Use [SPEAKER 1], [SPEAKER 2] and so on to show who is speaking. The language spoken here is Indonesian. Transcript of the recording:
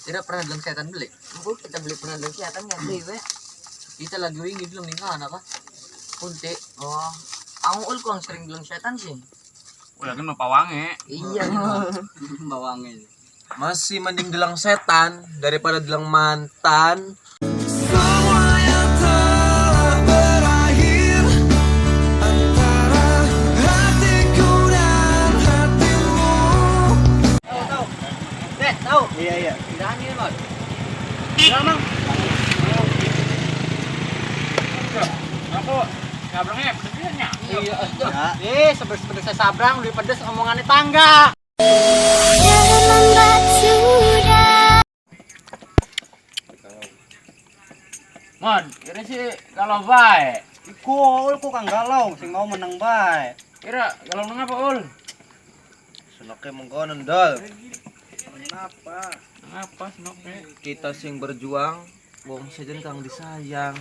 [SPEAKER 1] Tidak pernah dalam setan beli.
[SPEAKER 2] Bu, kita beli penadol kesehatan nggak beli, we?
[SPEAKER 1] Kita lagi wingi belum nih kan apa? Kunti.
[SPEAKER 2] Oh, aku ul kurang sering bilang setan sih.
[SPEAKER 3] Oh, yakin mah pawange.
[SPEAKER 2] Iya,
[SPEAKER 1] Bawangnya.
[SPEAKER 4] Masih mending dilang setan daripada dilang mantan.
[SPEAKER 2] tahu.
[SPEAKER 1] Iya.
[SPEAKER 2] Daniel, Bang.
[SPEAKER 3] Aku ngabrangnya pedesnya.
[SPEAKER 2] Iya. Sebelum saya sabrang lebih pedes omongannya tangga.
[SPEAKER 3] Mon, kira sih kalau baik.
[SPEAKER 1] Iku kang galau sing mau menang bae.
[SPEAKER 3] Kira kalau nang apa ul?
[SPEAKER 4] Senoke mengkonon dol.
[SPEAKER 3] Apa senoknya?
[SPEAKER 4] Kita sing berjuang wong sejen kang disayang.